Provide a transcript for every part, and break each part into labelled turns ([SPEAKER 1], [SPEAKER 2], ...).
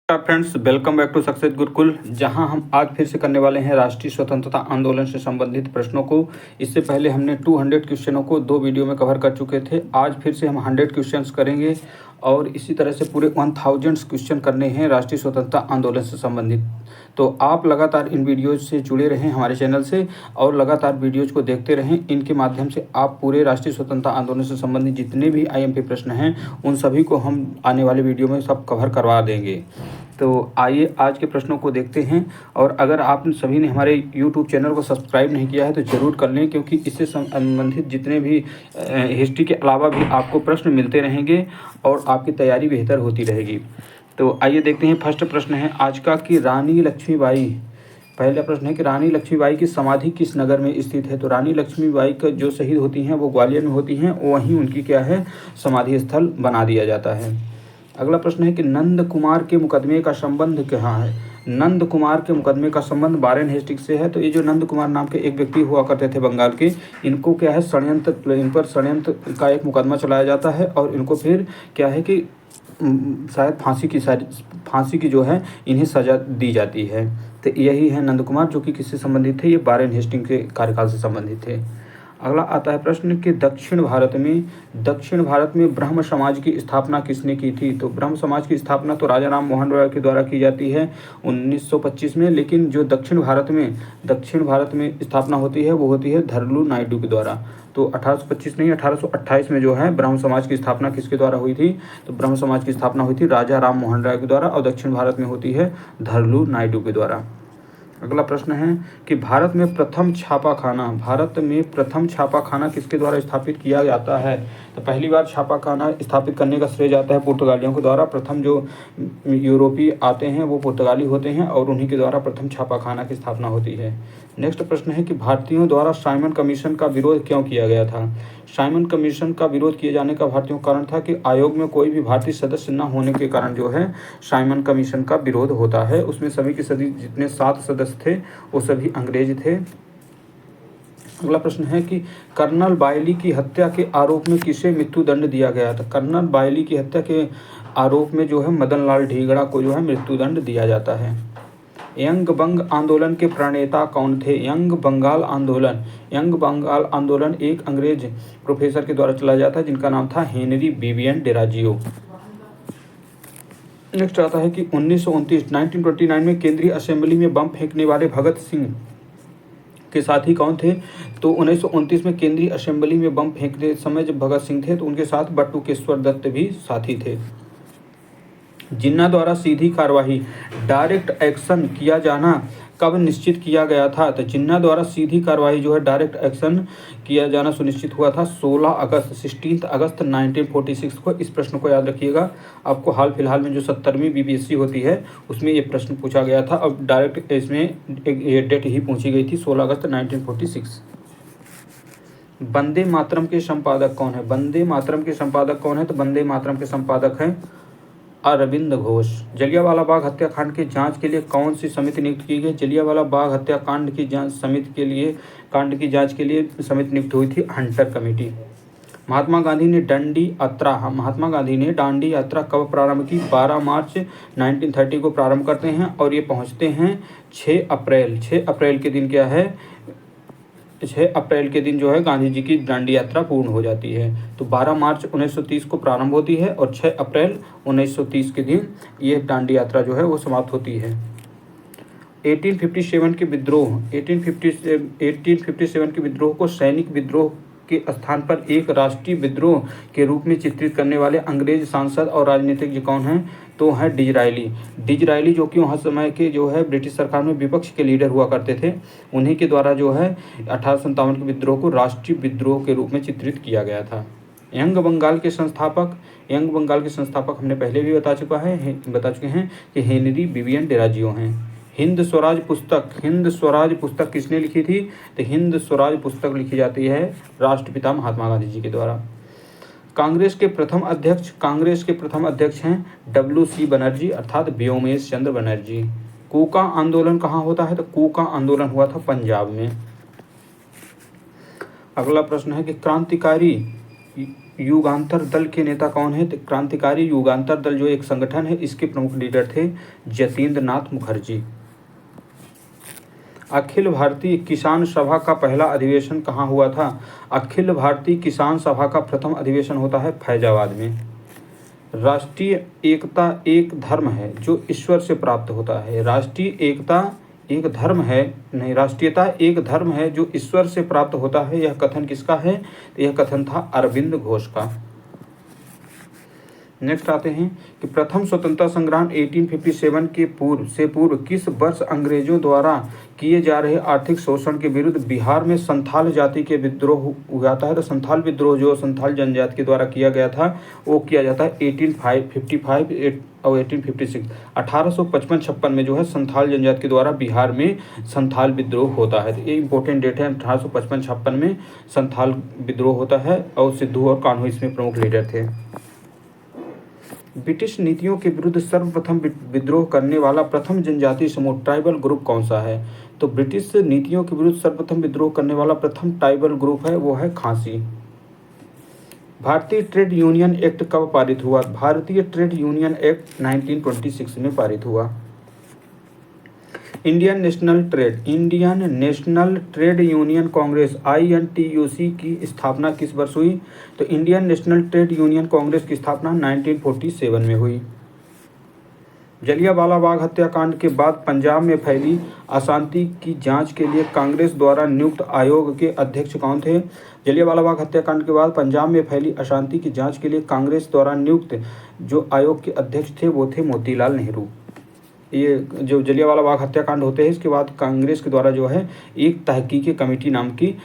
[SPEAKER 1] Friends, welcome back to success Gurukul, जहां हम आज फिर से करने वाले हैं राष्ट्रीय स्वतंत्रता आंदोलन से संबंधित प्रश्नों को। इससे पहले हमने 200 क्वेश्चनों को 2 वीडियो में कवर कर चुके थे। आज फिर से हम 100 क्वेश्चंस करेंगे और इसी तरह से पूरे 1000 क्वेश्चन करने हैं राष्ट्रीय स्वतंत्रता आंदोलन से संबंधित। तो आप लगातार इन वीडियोज़ से जुड़े रहें हमारे चैनल से और लगातार वीडियोज़ को देखते रहें। इनके माध्यम से आप पूरे राष्ट्रीय स्वतंत्रता आंदोलन से संबंधित जितने भी आईएमपी प्रश्न हैं उन सभी को हम आने वाले वीडियो में सब कवर करवा देंगे। तो आइए आज के प्रश्नों को देखते हैं। और अगर आप सभी ने हमारे YouTube चैनल को सब्सक्राइब नहीं किया है तो ज़रूर कर लें, क्योंकि इससे संबंधित जितने भी हिस्ट्री के अलावा भी आपको प्रश्न मिलते रहेंगे और आपकी तैयारी बेहतर होती रहेगी। तो आइए देखते हैं। फर्स्ट प्रश्न है आज का कि रानी लक्ष्मीबाई, पहला प्रश्न है कि रानी लक्ष्मीबाई की समाधि किस नगर में स्थित है। तो रानी लक्ष्मीबाई का जो शहीद होती हैं वो ग्वालियर में होती हैं, वहीं उनकी क्या है समाधि स्थल बना दिया जाता है। अगला प्रश्न है कि नंद कुमार के मुकदमे का संबंध कहाँ है। नंद कुमार के मुकदमे का संबंध वारेन हेस्टिंग्स से है। तो ये जो नंद कुमार नाम के एक व्यक्ति हुआ करते थे बंगाल के, इनको क्या है षड्यंत्र, इन पर षड्यंत्र का एक मुकदमा चलाया जाता है और इनको फिर क्या है कि शायद फांसी की जो है इन्हें सज़ा दी जाती है। तो यही है नंद कुमार, जो कि किससे संबंधित थे, ये वारेन हेस्टिंग्स के कार्यकाल से संबंधित थे। अगला आता है प्रश्न कि दक्षिण भारत में ब्रह्म समाज की स्थापना किसने की थी। तो ब्रह्म समाज की स्थापना तो राजा राम मोहन रॉय के द्वारा की जाती है 1925 में, लेकिन जो दक्षिण भारत में स्थापना होती है वो होती है धरलू नायडू के द्वारा। तो 1825 नहीं 1828 में जो है ब्रह्म समाज की स्थापना किसके द्वारा हुई थी। तो ब्रह्म समाज की स्थापना हुई थी राजा राम मोहन रॉय के द्वारा और दक्षिण भारत में होती है धरलू नायडू के द्वारा। अगला प्रश्न है कि भारत में प्रथम छापाखाना किसके द्वारा स्थापित किया जाता है। तो पहली बार छापाखाना स्थापित करने का श्रेय जाता है पुर्तगालियों के द्वारा। प्रथम जो यूरोपीय आते हैं वो पुर्तगाली होते हैं और उन्हीं के द्वारा प्रथम छापाखाना की स्थापना होती है। नेक्स्ट प्रश्न है कि भारतीयों द्वारा साइमन कमीशन का विरोध क्यों किया गया था। साइमन कमीशन का विरोध किए जाने का भारतीयों का कारण था कि आयोग में कोई भी भारतीय सदस्य न होने के कारण जो है साइमन कमीशन का विरोध होता है। उसमें सभी के सभी जितने 7 सदस्य थे वो सभी अंग्रेज थे। अगला प्रश्न है कि कर्नल बायली की हत्या के आरोप में किसे मृत्युदंड दिया गया था। कर्नल बायली की हत्या के आरोप में जो है मदन लाल ढींगड़ा को जो है मृत्युदंड दिया जाता है। यंग बंग आंदोलन के प्रणेता कौन थे। यंग बंगाल आंदोलन एक अंग्रेज प्रोफेसर के द्वारा चलाया जाता है जिनका नाम था हेनरी विवियन डेराजियो। नेक्स्ट आता है कि 1929 में केंद्रीय असेंबली में बम फेंकने वाले भगत सिंह के साथी कौन थे। तो 1929 में केंद्रीय असेंबली में बम फेंकते समय जब भगत सिंह थे तो उनके साथ बटुकेश्वर दत्त भी साथी थे। जिन्ना द्वारा सीधी कार्रवाई डायरेक्ट एक्शन किया जाना कब निश्चित किया गया था। तो जिन्ना द्वारा सीधी कार्रवाई जो है डायरेक्ट एक्शन किया जाना सुनिश्चित हुआ था 16 अगस्त 1946 को। इस प्रश्न को याद रखिएगा, आपको हाल फिलहाल में जो 70वीं बीपीएससी होती है उसमें ये प्रश्न पूछा गया था। अब डायरेक्ट इसमें एक डेट ही पूछी गई थी 16 अगस्त 1946। वंदे मातरम के संपादक कौन है। वंदे मातरम के संपादक कौन है। तो वंदे मातरम के संपादक हैं अरविंद घोष। जलियांवाला बाग हत्याकांड की जांच के लिए कौन सी समिति नियुक्त की गई। जलियांवाला बाग हत्याकांड की जांच के लिए समिति नियुक्त हुई थी हंटर कमेटी। महात्मा गांधी ने दांडी यात्रा कब प्रारंभ की। 12 मार्च 1930 को प्रारंभ करते हैं और ये पहुंचते हैं 6 अप्रैल के दिन क्या है 6 अप्रैल के दिन जो है गांधी जी की दांडी यात्रा पूर्ण हो जाती है। तो 12 मार्च 1930 को प्रारंभ होती है और 6 अप्रैल 1930 के दिन ये दांडी यात्रा जो है वो समाप्त होती है। 1857 के विद्रोह को सैनिक विद्रोह के स्थान पर एक राष्ट्रीय विद्रोह के रूप में चित्रित करने वाले अंग्रेज सांसद और राजनीतिज्ञ कौन हैं। तो हैं डिजरायली, जो कि वहाँ समय के जो है ब्रिटिश सरकार में विपक्ष के लीडर हुआ करते थे। उन्हीं के द्वारा जो है 1857 के विद्रोह को राष्ट्रीय विद्रोह के रूप में चित्रित किया गया था। यंग बंगाल के संस्थापक हमने पहले भी बता चुके हैं कि हेनरी विवियन डेराजियो हैं। हिंद स्वराज पुस्तक किसने लिखी थी। तो हिंद स्वराज पुस्तक लिखी जाती है राष्ट्रपिता महात्मा गांधी जी के द्वारा। कांग्रेस के प्रथम अध्यक्ष हैं WC बनर्जी अर्थात व्योमेश चंद्र बनर्जी। कूका आंदोलन कहाँ होता है। तो कूका आंदोलन हुआ था पंजाब में। अगला प्रश्न है कि युगांतर दल के नेता कौन है? तो क्रांतिकारी युगांतर दल जो एक संगठन है, इसके प्रमुख लीडर थे जतींद्र नाथ मुखर्जी। अखिल भारतीय किसान सभा का पहला अधिवेशन कहाँ हुआ था? अखिल भारतीय किसान सभा का प्रथम अधिवेशन होता है फैजाबाद में। राष्ट्रीय एकता एक धर्म है जो ईश्वर से प्राप्त होता है। राष्ट्रीय एकता एक धर्म है, नहीं, राष्ट्रीयता एक धर्म है जो ईश्वर से प्राप्त होता है। यह कथन किसका है? तो यह कथन था अरविंद घोष का। नेक्स्ट आते हैं कि प्रथम स्वतंत्रता संग्राम 1857 के पूर्व किस वर्ष अंग्रेजों द्वारा किए जा रहे आर्थिक शोषण के विरुद्ध बिहार में संथाल जाति के विद्रोह हुआ था? तो संथाल विद्रोह जो संथाल जनजाति के द्वारा किया गया था वो किया जाता है 1855 और 1856। 1855-56 में जो है संथाल जनजाति के द्वारा बिहार में संथाल विद्रोह होता है। तो ये इंपॉर्टेंट डेट है। 1855-56 में संथाल विद्रोह होता है और सिद्धू और कान्हू इसमें प्रमुख लीडर थे। ब्रिटिश नीतियों के विरुद्ध सर्वप्रथम विद्रोह करने वाला प्रथम जनजातीय समूह ट्राइबल ग्रुप कौन सा है? तो ब्रिटिश नीतियों के विरुद्ध सर्वप्रथम विद्रोह करने वाला प्रथम ट्राइबल ग्रुप है वो है खासी। भारतीय ट्रेड यूनियन एक्ट कब पारित हुआ? भारतीय ट्रेड यूनियन एक्ट 1926 में पारित हुआ। Indian national trade union Congress INTUC की स्थापना किस वर्ष हुई? तो Indian national trade union Congress की स्थापना 1947 में हुई। जलियांवाला बाग हत्याकांड के बाद पंजाब में फैली अशांति की जांच के लिए कांग्रेस द्वारा नियुक्त आयोग के अध्यक्ष कौन थे? जलियांवाला बाग हत्याकांड के बाद पंजाब में फैली अशांति की जांच के लिए कांग्रेस द्वारा नियुक्त जो आयोग के अध्यक्ष थे वो थे मोतीलाल नेहरू। ये जो जलियांवाला बाग हत्याकांड होते हैं इसके बाद कांग्रेस के द्वारा जो है एक तहकीकी कमेटी नाम की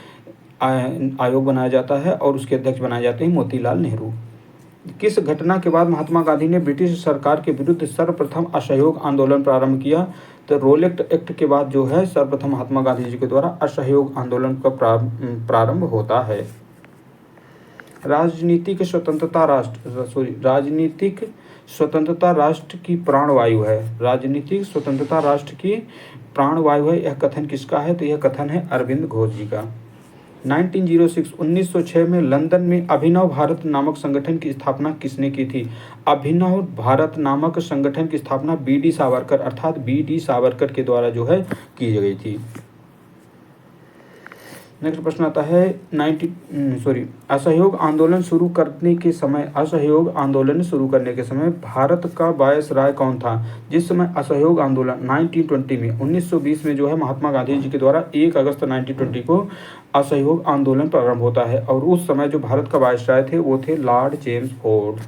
[SPEAKER 1] आयोग बनाया जाता है और उसके अध्यक्ष बनाए जाते हैं मोतीलाल नेहरू। किस घटना के बाद महात्मा गांधी ने ब्रिटिश सरकार के विरुद्ध सर्वप्रथम असहयोग आंदोलन प्रारंभ किया? तो रोलेट एक्ट के बाद जो है सर्वप्रथम महात्मा गांधी जी के द्वारा असहयोग आंदोलन का प्रारंभ होता है। राजनीतिक स्वतंत्रता राष्ट्र की प्राणवायु है। राजनीतिक स्वतंत्रता राष्ट्र की प्राणवायु है, यह कथन किसका है? तो यह कथन है अरविंद घोष जी का। 1906 में लंदन में अभिनव भारत नामक संगठन की स्थापना किसने की थी? अभिनव भारत नामक संगठन की स्थापना BD सावरकर अर्थात BD सावरकर के द्वारा जो है की गई थी। नेक्स्ट प्रश्न आता है असहयोग आंदोलन शुरू करने के समय भारत का वायसराय कौन था? जिस समय असहयोग आंदोलन 1920 में 1920 में जो है महात्मा गांधी जी के द्वारा 1 अगस्त 1920 को असहयोग आंदोलन प्रारंभ होता है और उस समय जो भारत का वायसराय थे वो थे लॉर्ड जेम्स फोर्ड।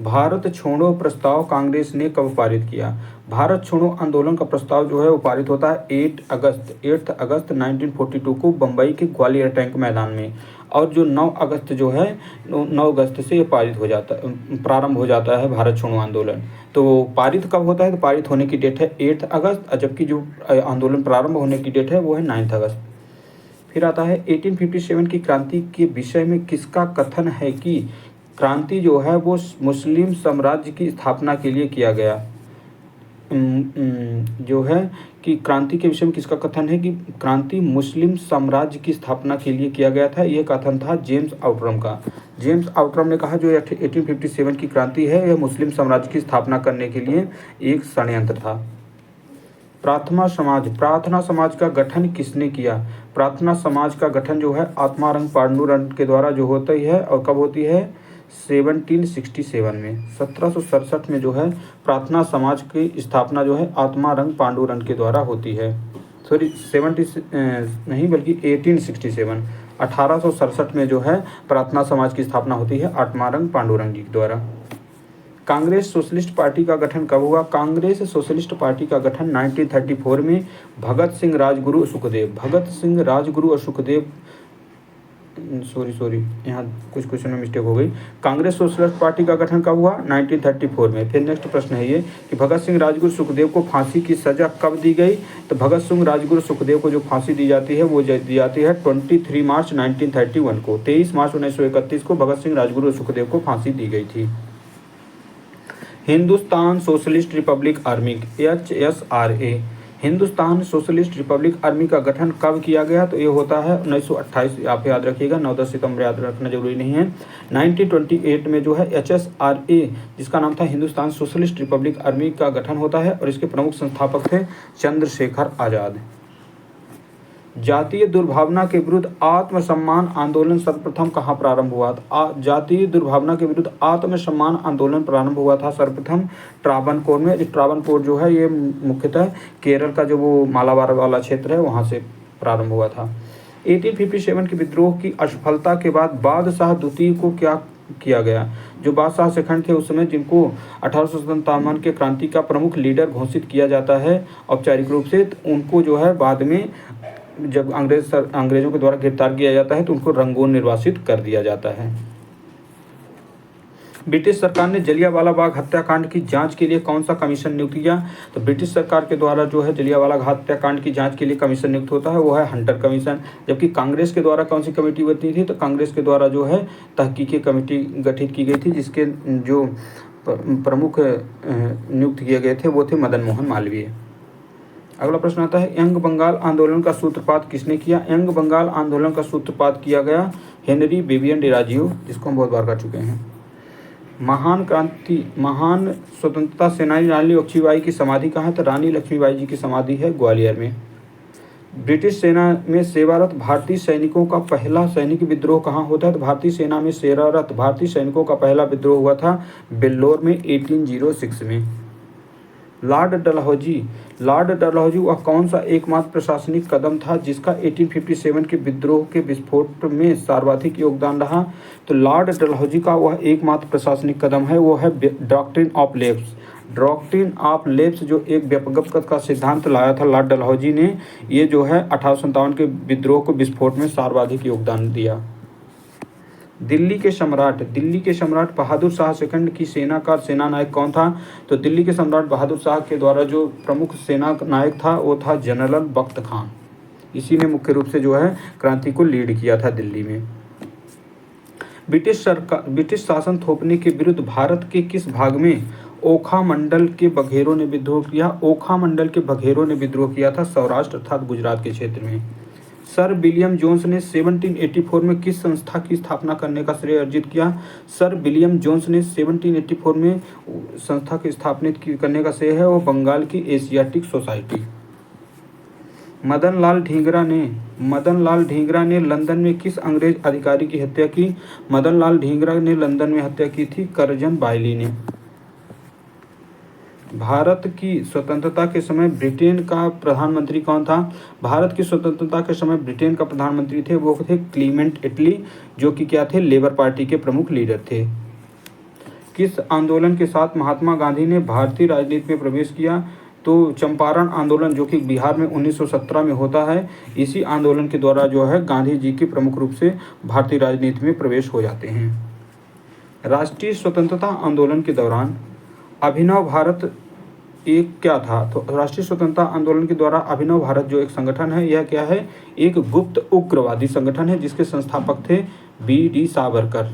[SPEAKER 1] भारत छोड़ो प्रस्ताव कांग्रेस ने कब पारित किया? भारत छोड़ो आंदोलन का प्रस्ताव जो है वो पारित होता है 8 अगस्त 1942 को बम्बई के ग्वालियर टैंक मैदान में और जो 9 अगस्त जो है 9 अगस्त से ये प्रारंभ हो जाता है भारत छोड़ो आंदोलन। तो पारित कब होता है? तो पारित होने की डेट है 8 अगस्त जबकि जो आंदोलन प्रारंभ होने की डेट है वो है 9 अगस्त। फिर आता है 1857 की क्रांति के विषय में किसका कथन है कि क्रांति जो है वो मुस्लिम साम्राज्य की स्थापना के लिए किया गया? जो है कि क्रांति के विषय में किसका कथन है कि क्रांति मुस्लिम साम्राज्य की स्थापना के लिए किया गया था? यह कथन था जेम्स आउटरम का। जेम्स आउटरम ने कहा जो 1857 की क्रांति है यह मुस्लिम साम्राज्य की स्थापना करने के लिए एक षड्यंत्र था। प्रार्थना समाज का गठन किसने किया? प्रार्थना समाज का गठन जो है आत्मारंग पांडुरंग के द्वारा जो होता ही है और कब होती है? 1767 में 1767 में जो है प्रार्थना समाज की स्थापना जो है आत्मारंग पांडुरंग के द्वारा होती है। 1867 में जो है प्रार्थना समाज की स्थापना होती है आत्मारंग पांडुरंग जी के द्वारा। कांग्रेस सोशलिस्ट पार्टी का गठन कब हुआ? कांग्रेस सोशलिस्ट पार्टी का गठन 1934 में भगत सिंह राजगुरु और सुखदेव यहाँ कुछ क्वेश्चन में मिस्टेक हो गई। कांग्रेस सोशलिस्ट पार्टी का गठन कब हुआ? 1934 में। फिर नेक्स्ट प्रश्न है ये कि भगत सिंह राजगुरु सुखदेव को फांसी की सजा कब दी गई? तो भगत सिंह राजगुरु सुखदेव को जो फांसी दी जाती है वो दी जाती है 23 मार्च 1931 को। 23 मार्च 1931 को भगत सिंह राजगुरु और सुखदेव को फांसी दी गई थी। Hindustan socialist Republic army HSRA Hindustan socialist Republic army का गठन कब किया गया? तो ये होता है 1928, आप याद रखिएगा, 9-10 सितंबर याद रखना जरूरी नहीं है। 1928 में जो है HSRA जिसका नाम था हिंदुस्तान सोशलिस्ट रिपब्लिक आर्मी का गठन होता है और इसके प्रमुख संस्थापक थे चंद्रशेखर आज़ाद। जातीय दुर्भावना के विरुद्ध आत्मसम्मान आंदोलन सर्वप्रथम कहाँ प्रारंभ हुआ था? जातीय दुर्भावना के विरुद्ध आत्मसम्मान आंदोलन प्रारंभ हुआ था सर्वप्रथम ट्रावनकोर में। इस ट्रावनकोर जो है ये मुख्यतः केरल का जो वो मालाबार वाला क्षेत्र है वहाँ से प्रारंभ हुआ था। 1857 के विद्रोह की असफलता के बाद बादशाह द्वितीय को क्या किया गया? जो बादशाह सेकंड थे उस समय, जिनको 1857 के क्रांति का प्रमुख लीडर घोषित किया जाता है औपचारिक रूप से, तो उनको जो है बाद में जब अंग्रेजों के द्वारा गिरफ्तार किया जाता है तो उनको रंगून निर्वासित कर दिया जाता है। ब्रिटिश सरकार ने जलियांवाला बाग हत्याकांड की जांच के लिए कौन सा कमीशन नियुक्त किया? तो ब्रिटिश सरकार के द्वारा जो है जलियांवाला बाग हत्याकांड की जांच के लिए कमीशन नियुक्त होता है वो है हंटर कमीशन। जबकि कांग्रेस के द्वारा कौन सी कमेटी बनती थी? तो कांग्रेस के द्वारा जो है तहकीकी कमेटी गठित की गई थी, जिसके जो प्रमुख नियुक्त किए गए थे वो थे मदन मोहन मालवीय। अगला प्रश्न आता है, यंग बंगाल आंदोलन का सूत्रपात किसने किया? यंग बंगाल आंदोलन का सूत्रपात किया गया हेनरी बेबियन डिराजियो, जिसको हम बहुत बार कर चुके हैं। महान स्वतंत्रता सेनानी रानी लक्ष्मीबाई की समाधि कहाँ है? तो रानी लक्ष्मीबाई जी की समाधि है ग्वालियर में। ब्रिटिश सेना में सेवारत भारतीय सैनिकों का पहला सैनिक विद्रोह कहाँ होता है? तो भारतीय सेना में सेवारत भारतीय सैनिकों का पहला विद्रोह हुआ था बेल्लोर में 1806 में। लॉर्ड डलहौजी वह कौन सा एकमात्र प्रशासनिक कदम था जिसका 1857 के विद्रोह के विस्फोट में सर्वाधिक योगदान रहा? तो लॉर्ड डलहौजी का वह एकमात्र प्रशासनिक कदम है वो है doctrine of lapse. Doctrine of lapse जो एक व्यापक का सिद्धांत लाया था लॉर्ड डलहौजी ने, ये जो है 1857 के विद्रोह को विस्फोट में सर्वाधिक योगदान दिया। दिल्ली के सम्राट बहादुर शाह सेकंड की सेना का सेना नायक कौन था? तो दिल्ली के सम्राट बहादुर शाह के द्वारा जो प्रमुख सेना नायक था वो था जनरल बख्त खान। इसी ने मुख्य रूप से जो है क्रांति को लीड किया था दिल्ली में। ब्रिटिश शासन थोपने के विरुद्ध भारत के किस भाग में ओखा मंडल के बघेरों ने विद्रोह किया? ओखा मंडल के बघेरों ने विद्रोह किया था सौराष्ट्र अर्थात गुजरात के क्षेत्र में। सर विलियम जोन्स ने 1784 में किस संस्था की स्थापना करने का श्रेय अर्जित किया? सर विलियम जोन्स ने 1784 में संस्था की स्थापित करने का श्रेय है वो बंगाल की एशियाटिक सोसाइटी। मदन लाल ढींगरा ने लंदन में किस अंग्रेज अधिकारी की हत्या की? मदन लाल ढींगरा ने लंदन में हत्या की थी करजन बायली ने। भारत की स्वतंत्रता के समय ब्रिटेन का प्रधानमंत्री कौन था? भारत की स्वतंत्रता के समय ब्रिटेन का प्रधानमंत्री थे वो थे क्लीमेंट इटली, जो कि क्या थे? लेबर पार्टी के प्रमुख लीडर थे। किस आंदोलन के साथ महात्मा गांधी ने भारतीय राजनीति में प्रवेश किया? तो चंपारण आंदोलन जो कि बिहार में 1917 में होता है, इसी आंदोलन के द्वारा जो है गांधी जी की प्रमुख रूप से भारतीय राजनीति में प्रवेश हो जाते हैं। राष्ट्रीय स्वतंत्रता आंदोलन के दौरान अभिनव भारत एक क्या था? तो राष्ट्रीय स्वतंत्रता आंदोलन के द्वारा अभिनव भारत जो एक संगठन है यह क्या है? एक गुप्त उग्रवादी संगठन है जिसके संस्थापक थे B.D. सावरकर।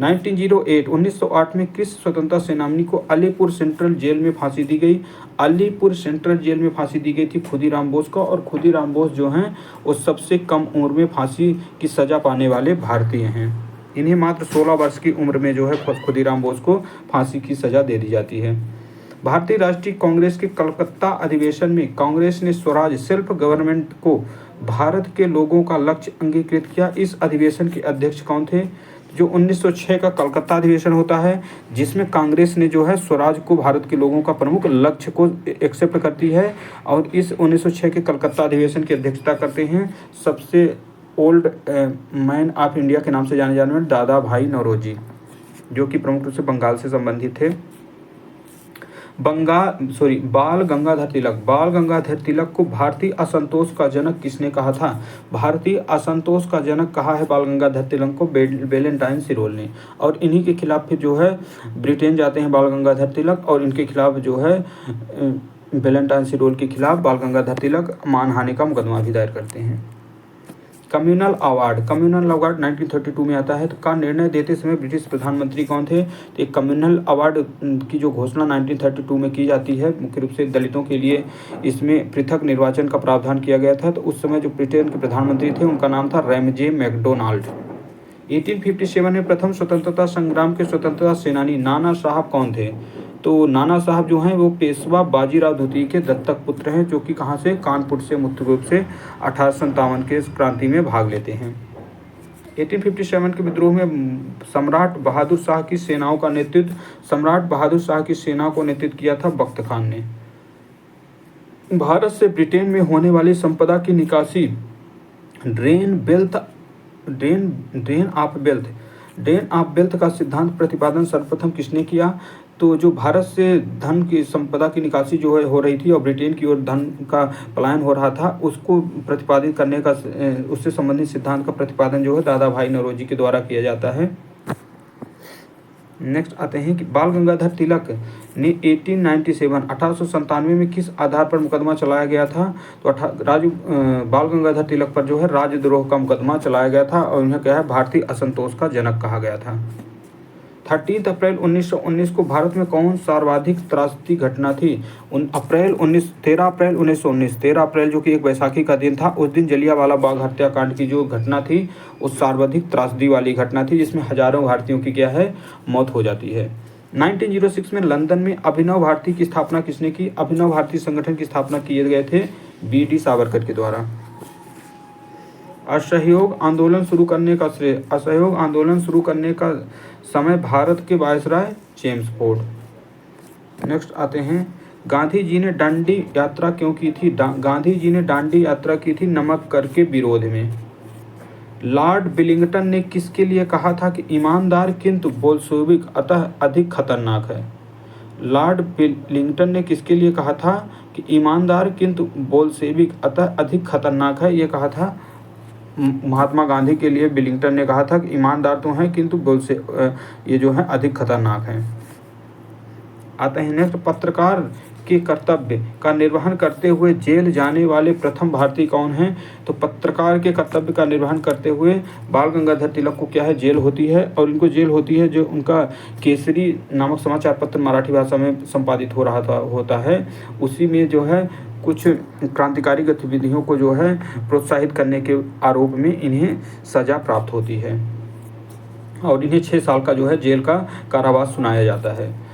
[SPEAKER 1] 1908 में किस स्वतंत्रता सेनानी को अलीपुर सेंट्रल जेल में फांसी दी गई? अलीपुर सेंट्रल जेल में फांसी दी गई थी खुदीराम बोस को, और खुदीराम बोस जो हैं वो सबसे कम उम्र में फांसी की सजा पाने वाले भारतीय हैं। इन्हें मात्र 16 वर्ष की उम्र में जो है खुदीराम बोस को फांसी की सजा दे दी जाती है। भारतीय राष्ट्रीय कांग्रेस के कलकत्ता अधिवेशन में कांग्रेस ने स्वराज सेल्फ गवर्नमेंट को भारत के लोगों का लक्ष्य अंगीकृत किया। इस अधिवेशन के अध्यक्ष कौन थे? जो 1906 का कलकत्ता अधिवेशन होता है जिसमें कांग्रेस ने जो है स्वराज को भारत के लोगों का प्रमुख लक्ष्य को एक्सेप्ट करती है, और इस 1906 के कलकत्ता अधिवेशन की अध्यक्षता करते हैं सबसे ओल्ड मैन ऑफ इंडिया के नाम से जाने जाने वाले दादा भाई नौरोजी, जो कि प्रमुख रूप से बंगाल से संबंधित थे। बाल गंगाधर तिलक को भारतीय असंतोष का जनक किसने कहा था? भारतीय असंतोष का जनक कहा है बाल गंगाधर तिलक को वैलेंटाइन सिरोल ने, और इन्हीं के खिलाफ फिर जो है ब्रिटेन जाते हैं बाल गंगाधर तिलक, और इनके खिलाफ जो है वैलेंटाइन सिरोल के खिलाफ बाल गंगाधर तिलक मानहानि का मुकदमा भी दायर करते हैं। कम्युनल अवार्ड 1932 में आता है तो का निर्णय देते समय ब्रिटिश प्रधानमंत्री कौन थे? तो एक कम्युनल अवार्ड की जो घोषणा 1932 में की जाती है मुख्य रूप से दलितों के लिए, इसमें पृथक निर्वाचन का प्रावधान किया गया था। तो उस समय जो ब्रिटेन के प्रधानमंत्री थे उनका नाम था रैमजे मैकडोनाल्ड। 1857 में प्रथम स्वतंत्रता संग्राम के स्वतंत्रता सेनानी नाना साहब कौन थे? तो नाना साहब जो हैं वो पेशवा बाजीराव द्वितीय के दत्तक पुत्र हैं, जो कि कहाँ से? कानपुर से मुख्य रूप से 1857 के क्रांति में भाग लेते हैं। 1857 के विद्रोह में सम्राट बहादुर शाह की सेनाओं का नेतृत्व किया था बख्त खान ने। भारत से ब्रिटेन में होने वाली संपदा की निकासी ड्रेन ऑफ वेल्थ का सिद्धांत प्रतिपादन सर्वप्रथम किसने किया? तो जो भारत से धन की संपदा की निकासी जो है हो रही थी और ब्रिटेन की ओर धन का पलायन हो रहा था, उसको प्रतिपादित करने का, उससे संबंधित सिद्धांत का प्रतिपादन जो है दादा भाई नौरोजी के द्वारा किया जाता है। नेक्स्ट आते हैं कि बाल गंगाधर तिलक ने 1897 में किस आधार पर मुकदमा चलाया गया था? तो बाल गंगाधर तिलक पर जो है राजद्रोह का मुकदमा चलाया गया था और उन्हें क्या है? भारतीय असंतोष का जनक कहा गया था। 13 अप्रैल 1919 को भारत में कौन सर्वाधिक त्रासदी घटना थी? 13 अप्रैल जो कि एक बैसाखी का दिन था, उस दिन जलियांवाला बाग हत्याकांड की जो घटना थी वो सर्वाधिक त्रासदी वाली घटना थी, जिसमें हजारों भारतीयों की क्या है? मौत हो जाती है। 1906 में लंदन में अभिनव भारती की स्थापना किसने की? अभिनव भारती संगठन की स्थापना किए गए थे बी.डी. सावरकर के द्वारा। असहयोग आंदोलन शुरू करने का समय भारत के वायसराय चेम्सफोर्ड। नेक्स्ट आते हैं, गांधी जी ने दांडी यात्रा क्यों की थी? गांधी जी ने दांडी यात्रा की थी नमक कर के विरोध में। लॉर्ड विलिंगटन ने किसके लिए कहा था कि ईमानदार किंतु बोल्शेविक अतः अधिक खतरनाक है? लॉर्ड विलिंगटन ने किसके लिए कहा था कि ईमानदार किंतु बोल्शेविक अतः अधिक खतरनाक है? ये कहा था महात्मा गांधी के लिए विलिंगटन ने कहा था कि ईमानदार तो हैं किंतु ये जो है अधिक खतरनाक हैं। आते हैं नेक्स्ट, पत्रकार के कर्तव्य का निर्वहन करते हुए जेल जाने वाले प्रथम भारतीय कौन हैं? तो पत्रकार के कर्तव्य का निर्वहन करते हुए बाल गंगाधर तिलक को क्या है? जेल होती है, और इनको जेल होती है जो उनका केसरी नामक समाचार पत्र मराठी भाषा में संपादित होता है, उसी में जो है कुछ क्रांतिकारी गतिविधियों को जो है प्रोत्साहित करने के आरोप में इन्हें सजा प्राप्त होती है और इन्हें 6 साल का जो है जेल का कारावास सुनाया जाता है।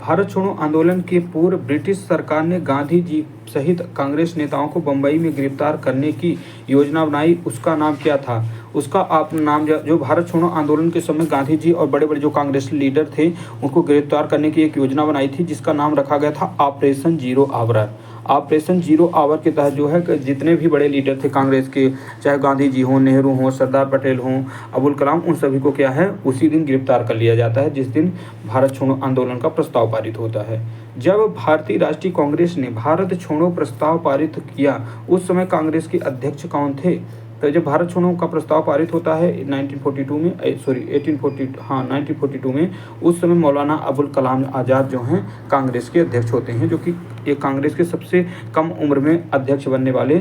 [SPEAKER 1] भारत छोड़ो आंदोलन के पूर्व ब्रिटिश सरकार ने गांधी जी सहित कांग्रेस नेताओं को बंबई में गिरफ्तार करने की योजना बनाई, उसका नाम क्या था? उसका आप नाम जो भारत छोड़ो आंदोलन के समय गांधी जी और बड़े बड़े जो कांग्रेस लीडर थे उनको गिरफ्तार करने की एक योजना बनाई थी, जिसका नाम रखा गया था operation zero hour. Operation zero hour के तहत जो है जितने भी बड़े लीडर थे कांग्रेस के, चाहे गांधी जी हों, नेहरू हों, सरदार पटेल हों, अबुल कलाम, उन सभी को क्या है उसी दिन गिरफ्तार कर लिया जाता है जिस दिन भारत छोड़ो आंदोलन का प्रस्ताव पारित होता है। जब भारतीय राष्ट्रीय कांग्रेस ने भारत छोड़ो प्रस्ताव पारित किया उस समय कांग्रेस के अध्यक्ष कौन थे? तो जब भारत छोड़ो का प्रस्ताव पारित होता है 1942 में, उस समय मौलाना अबुल कलाम आज़ाद जो हैं कांग्रेस के अध्यक्ष होते हैं, जो कि एक कांग्रेस के सबसे कम उम्र में अध्यक्ष बनने वाले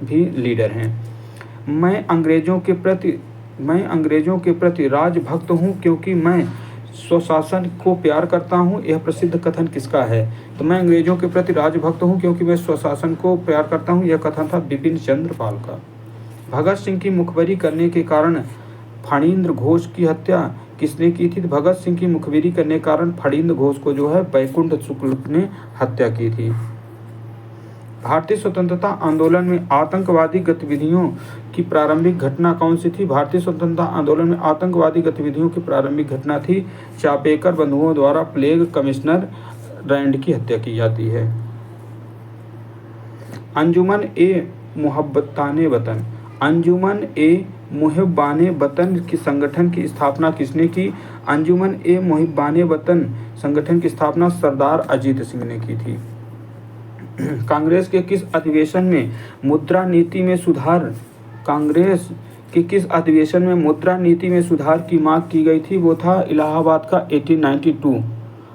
[SPEAKER 1] भी लीडर हैं। मैं अंग्रेज़ों के प्रति राजभक्त हूँ क्योंकि मैं स्वशासन को प्यार करता हूँ, यह प्रसिद्ध कथन किसका है? तो मैं अंग्रेज़ों के प्रति राजभक्त हूँ क्योंकि मैं स्वशासन को प्यार करता हूँ, यह कथन था बिपिन चंद्र पाल का। भगत सिंह की मुखबिरी करने के कारण फणींद्र घोष की हत्या किसने की थी? भगत सिंह की मुखबिरी करने के कारण फणींद्र घोष को जो है बैकुंठ शुक्ल ने हत्या की थी। भारतीय स्वतंत्रता आंदोलन में आतंकवादी गतिविधियों की प्रारंभिक घटना कौन सी थी? भारतीय स्वतंत्रता आंदोलन में आतंकवादी गतिविधियों की प्रारंभिक घटना थी चापेकर बंधुओं द्वारा प्लेग कमिश्नर रैंड की हत्या की जाती है। अंजुमन ए मुहिब्बाने वतन की संगठन की स्थापना किसने की? अंजुमन ए मुहिब्बाने वतन संगठन की स्थापना सरदार अजीत सिंह ने की थी। कांग्रेस के किस अधिवेशन में मुद्रा नीति में सुधार की मांग की गई थी? वो था इलाहाबाद का 1892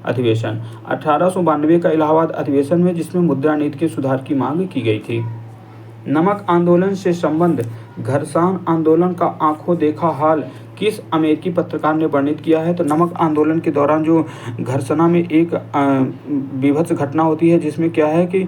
[SPEAKER 1] अधिवेशन, 1892 का इलाहाबाद अधिवेशन में, जिसमें मुद्रा नीति के सुधार की मांग की गई थी। नमक आंदोलन से संबंध घर्षण आंदोलन का आंखों देखा हाल किस अमेरिकी पत्रकार ने वर्णित किया है? तो नमक आंदोलन के दौरान जो घर्षणा में एक बीभत्स घटना होती है, जिसमें क्या है कि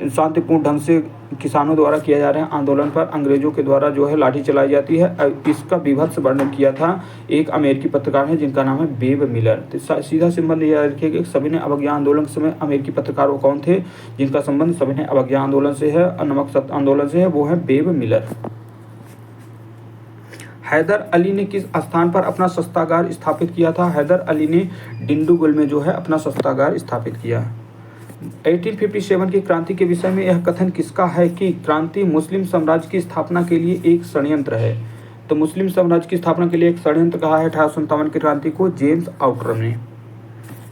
[SPEAKER 1] शांतिपूर्ण ढंग से किसानों द्वारा किया जा रहा है आंदोलन पर अंग्रेजों के द्वारा जो है लाठी चलाई जाती है। इसका बीभत्स वर्णन किया था एक अमेरिकी पत्रकार है जिनका नाम है बेब मिलर। तो सीधा संबंध यह रखिए कि सविनय अवज्ञा आंदोलन के समय अमेरिकी पत्रकार वो कौन थे जिनका संबंध सविनय अवज्ञा आंदोलन से है और नमक सत्य आंदोलन से है, वो है बेब मिलर। हैदर अली ने किस स्थान पर अपना शस्त्रागार स्थापित किया था? हैदर अली ने डिंडुगुल में जो है अपना शस्त्रागार स्थापित किया। 1857 की क्रांति के विषय में यह कथन किसका है कि क्रांति मुस्लिम साम्राज्य की स्थापना के लिए एक षड्यंत्र है? तो मुस्लिम साम्राज्य की स्थापना के लिए एक षड्यंत्र कहा है 1857 की क्रांति को जेम्स आउटर ने।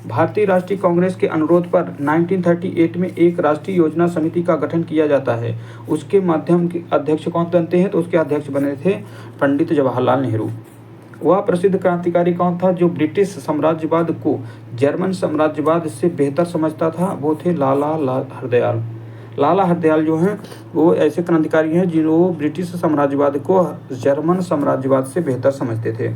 [SPEAKER 1] भारतीय राष्ट्रीय कांग्रेस के अनुरोध पर 1938 में एक राष्ट्रीय योजना समिति का गठन किया जाता है। उसके माध्यम के अध्यक्ष कौन बनते हैं? तो उसके अध्यक्ष बने थे पंडित जवाहरलाल नेहरू। वह प्रसिद्ध क्रांतिकारी कौन था जो ब्रिटिश साम्राज्यवाद को जर्मन साम्राज्यवाद से बेहतर समझता था? वो थे लाला हरदयाल। लाला हरदयाल जो हैं वो ऐसे क्रांतिकारी हैं जिन्होंने ब्रिटिश साम्राज्यवाद को जर्मन साम्राज्यवाद से बेहतर समझते थे।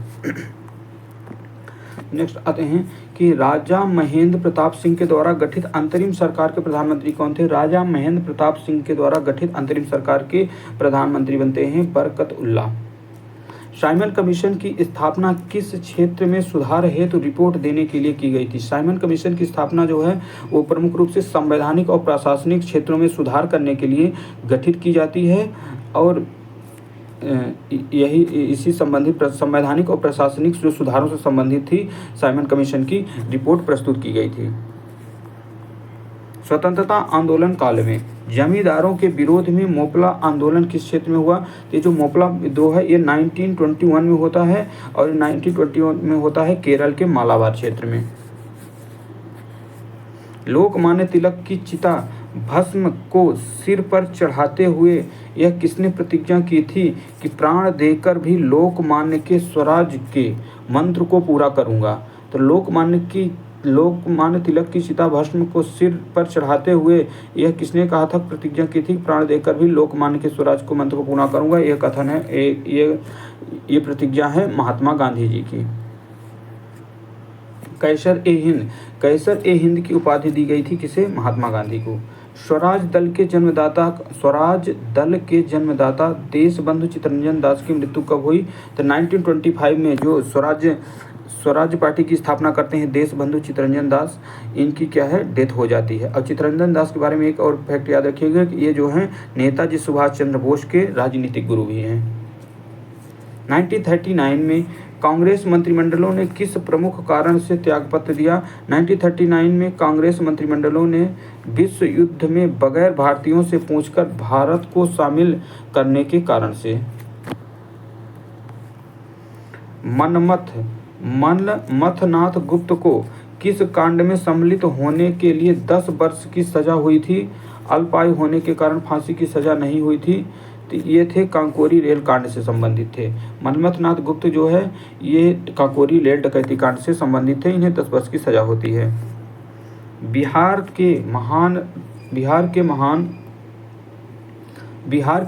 [SPEAKER 1] नेक्स्ट आते हैं कि राजा महेंद्र प्रताप सिंह के द्वारा गठित अंतरिम सरकार के प्रधानमंत्री कौन थे? राजा महेंद्र प्रताप सिंह के द्वारा गठित अंतरिम सरकार के प्रधानमंत्री बनते हैं बरकत उल्ला। साइमन कमीशन की स्थापना किस क्षेत्र में सुधार हेतु रिपोर्ट देने के लिए की गई थी? साइमन कमीशन की स्थापना जो है वो प्रमुख रूप से संवैधानिक और प्रशासनिक क्षेत्रों में सुधार करने के लिए गठित की जाती है और यही इसी संबंधित संवैधानिक और प्रशासनिक जो सुधारों से संबंधित थी साइमन कमीशन की रिपोर्ट प्रस्तुत की गई थी। स्वतंत्रता आंदोलन काल में जमींदारों के विरोध में मोपला आंदोलन किस क्षेत्र में हुआ? ये जो मोपला विद्रोह है ये 1921 में होता है और 1921 में होता है केरल के मालाबार क्षेत्र में। लोकमान्य तिलक की चिता भस्म को सिर पर चढ़ाते हुए यह किसने प्रतिज्ञा की थी कि प्राण देकर भी लोकमान्य के स्वराज के मंत्र को पूरा करूंगा? तो लोकमान्य तिलक की चिता भस्म को सिर पर चढ़ाते हुए यह किसने कहा था, प्रतिज्ञा की थी, प्राण देकर भी लोकमान्य के स्वराज को मंत्र को पूरा करूंगा? यह कथन है ये प्रतिज्ञा है महात्मा गांधी जी की। कैसर ए हिंद की उपाधि दी गई थी किसे? महात्मा गांधी को। स्वराज दल के जन्मदाता देशबंधु चित्तरंजन दास की मृत्यु कब हुई? तो 1925 में जो स्वराज पार्टी की स्थापना करते हैं देशबंधु चित्तरंजन दास, इनकी क्या है डेथ हो जाती है। और चित्तरंजन दास के बारे में एक और फैक्ट याद रखिएगा कि ये जो हैं नेताजी सुभाष चंद्र बोस के राजनीतिक गुरु भी हैं। 1939 में कांग्रेस मंत्रिमंडलों ने किस प्रमुख कारण से त्यागपत्र दिया? 1939 में कांग्रेस मंत्रिमंडलों ने विश्व युद्ध में बगैर भारतीयों से पूछकर भारत को शामिल करने के कारण से। मनमथनाथ गुप्त को किस कांड में सम्मिलित होने के लिए 10 वर्ष की सजा हुई थी? अल्पायु होने के कारण फांसी की सजा नहीं हुई थी। तो ये थे कांकोरी रेल कांड से संबंधित थे। मनमथनाथ गुप्त जो है ये कांकोरी रेल डकैती कांड से संबंधित थे, इन्हें 10 वर्ष की सजा होती है। बिहार के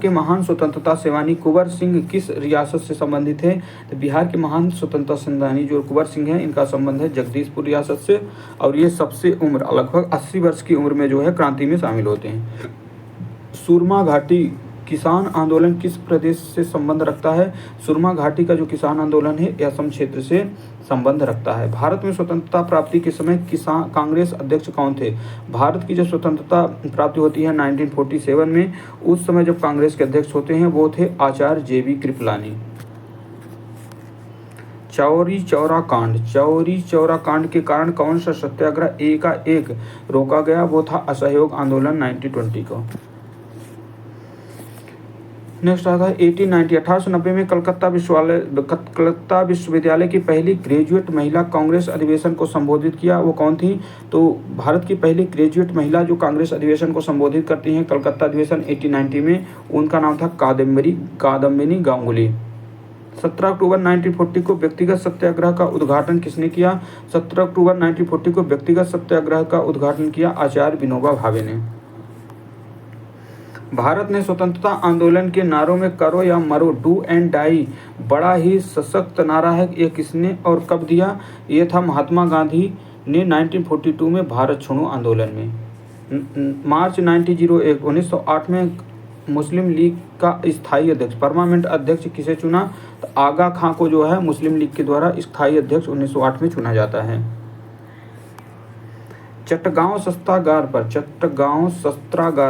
[SPEAKER 1] महान स्वतंत्रता सेनानी कुंवर सिंह किस रियासत से संबंधित है? तो बिहार के महान स्वतंत्रता सेनानी जो कुंवर सिंह है इनका संबंध है जगदीशपुर रियासत से और ये सबसे उम्र लगभग 80 वर्ष की उम्र में जो है क्रांति में शामिल होते हैं। सुरमा घाटी किसान आंदोलन किस प्रदेश से संबंध रखता है? सुरमा घाटी का जो किसान आंदोलन है यह असम क्षेत्र से संबंध रखता है। भारत में स्वतंत्रता प्राप्ति के समय कांग्रेस अध्यक्ष कौन थे? भारत की जब स्वतंत्रता प्राप्ति होती है 1947 में, उस समय जब कांग्रेस के अध्यक्ष होते हैं वो थे आचार्य JB कृपलानी। चौरी चौरा कांड के कारण कौन सा सत्याग्रह एकाएक रोका गया? वो था असहयोग आंदोलन 1920 को। नेक्स्ट आता है 1890 में कलकत्ता विश्वविद्यालय की पहली ग्रेजुएट महिला कांग्रेस अधिवेशन को संबोधित किया, वो कौन थी? तो भारत की पहली ग्रेजुएट महिला जो कांग्रेस अधिवेशन को संबोधित करती हैं कलकत्ता अधिवेशन 1890 में, उनका नाम था कादम्बिनी गांगुली। 17 अक्टूबर 1940 को व्यक्तिगत सत्याग्रह का उद्घाटन किसने किया? 17 अक्टूबर 1940 को व्यक्तिगत सत्याग्रह का उद्घाटन किया आचार्य विनोबा भावे ने। भारत ने स्वतंत्रता आंदोलन के नारों में करो या मरो, डू एंड डाई, बड़ा ही सशक्त नारा है। ये किसने और कब दिया? ये था महात्मा गांधी ने 1942 में भारत छोड़ो आंदोलन में। मार्च 1908 में मुस्लिम लीग का स्थायी अध्यक्ष, परमानेंट अध्यक्ष किसे चुना? तो आगा खां को जो है मुस्लिम लीग के द्वारा स्थायी अध्यक्ष 1908 में चुना जाता है। चटगांव शस्त्रागार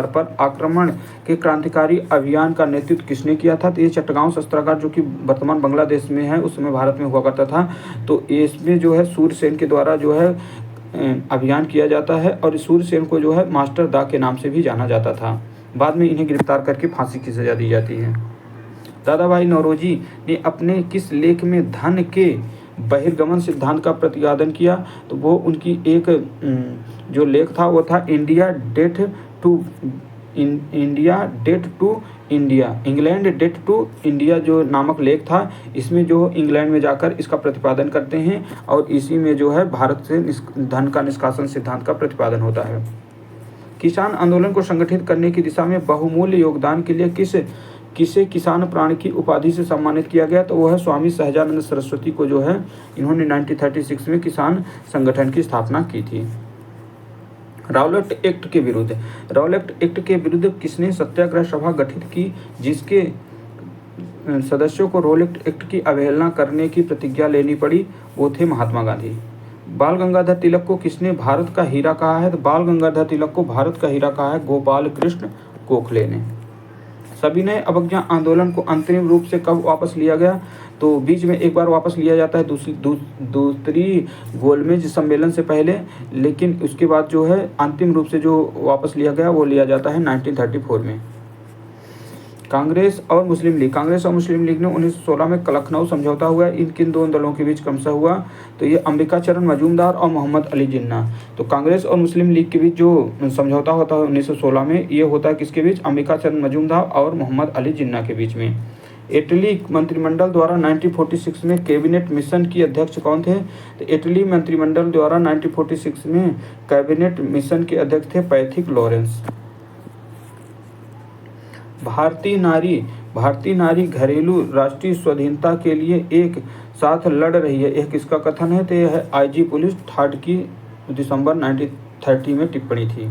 [SPEAKER 1] पर आक्रमण के क्रांतिकारी अभियान का नेतृत्व किसने किया था? तो ये चटगांव शस्त्रागार जो कि वर्तमान बांग्लादेश में है, उस समय भारत में हुआ करता था। तो इसमें जो है सूर्यसेन के द्वारा जो है अभियान किया जाता है और सूर्यसेन को जो है मास्टर दा के नाम से भी जाना जाता था। बाद में इन्हें गिरफ्तार करके फांसी की सजा दी जाती है। दादा भाई नौरोजी ने अपने किस लेख में धन के बहिर्गमन सिद्धांत का प्रतिपादन किया? तो वो उनकी एक जो लेख था वो था India debt to England debt to India जो नामक लेख था। इसमें जो इंग्लैंड में जाकर इसका प्रतिपादन करते हैं और इसी में जो है भारत से धन का निष्कासन सिद्धांत का प्रतिपादन होता है। किसान आंदोलन को संगठित करने की दिशा में बहुमूल्य योगदान के लिए किसे किसान प्राण की उपाधि से सम्मानित किया गया? तो वह है स्वामी सहजानंद सरस्वती को जो है इन्होंने 1936 में किसान संगठन की स्थापना की थी। राउलेट एक्ट के विरुद्ध किसने सत्याग्रह सभा गठित की जिसके सदस्यों को रॉलेट एक्ट की अवहेलना करने की प्रतिज्ञा लेनी पड़ी? वो थे महात्मा गांधी। बाल गंगाधर तिलक को किसने भारत का हीरा कहा है? तो बाल गंगाधर तिलक को भारत का हीरा कहा है गोपाल कृष्ण गोखले ने। सविनय अवज्ञा आंदोलन को अंतरिम रूप से कब वापस लिया गया? तो बीच में एक बार वापस लिया जाता है दूसरी गोलमेज सम्मेलन से पहले, लेकिन उसके बाद जो है अंतिम रूप से जो वापस लिया गया वो लिया जाता है 1934 में। कांग्रेस और मुस्लिम लीग ने 1916 में लखनऊ समझौता हुआ। इन किन दोनों दलों के बीच क्रमशः हुआ? तो ये अंबिका चरण मजूमदार और मोहम्मद अली जिन्ना। तो कांग्रेस और मुस्लिम लीग के बीच जो समझौता होता है 1916 में, ये होता है किसके बीच? अंबिका चरण मजूमदार और मोहम्मद अली जिन्ना के बीच में। इटली मंत्रिमंडल द्वारा 1946 में कैबिनेट मिशन की अध्यक्ष कौन थे? तो इटली मंत्रिमंडल द्वारा 1946 में कैबिनेट मिशन के अध्यक्ष थे पैथिक लॉरेंस। भारतीय नारी घरेलू राष्ट्रीय स्वाधीनता के लिए एक साथ लड़ रही है, यह किसका कथन है? तो यह है आईजी पुलिस 3 की दिसंबर 1930 में टिप्पणी थी।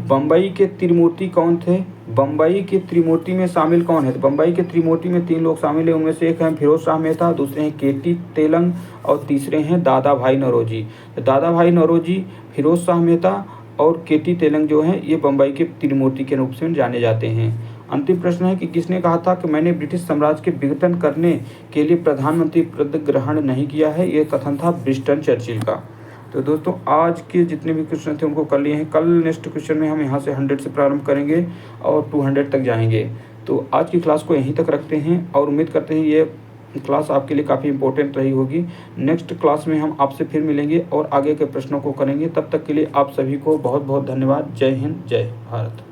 [SPEAKER 1] बम्बई के त्रिमूर्ति कौन थे? बम्बई के त्रिमूर्ति में शामिल कौन है? तो बम्बई के त्रिमूर्ति में 3 लोग शामिल हैं। उनमें से एक हैं फिरोज शाह मेहता, दूसरे हैं केटी तेलंग और तीसरे हैं दादा भाई नौरोजी। दादा भाई नौरोजी, फिरोज शाह मेहता और केटी तेलंग जो हैं ये बम्बई के त्रिमूर्ति के रूप से जाने जाते हैं। अंतिम प्रश्न है कि किसने कहा था कि मैंने ब्रिटिश साम्राज्य के विघटन करने के लिए प्रधानमंत्री पद ग्रहण नहीं किया है? ये कथन था विंस्टन चर्चिल का। तो दोस्तों आज के जितने भी क्वेश्चन थे उनको कर लिए हैं। कल नेक्स्ट क्वेश्चन में हम यहाँ से 100 से प्रारंभ करेंगे और 200 तक जाएंगे। तो आज की क्लास को यहीं तक रखते हैं और उम्मीद करते हैं ये क्लास आपके लिए काफ़ी इंपॉर्टेंट रही होगी। नेक्स्ट क्लास में हम आपसे फिर मिलेंगे और आगे के प्रश्नों को करेंगे। तब तक के लिए आप सभी को बहुत बहुत धन्यवाद। जय हिंद, जय भारत।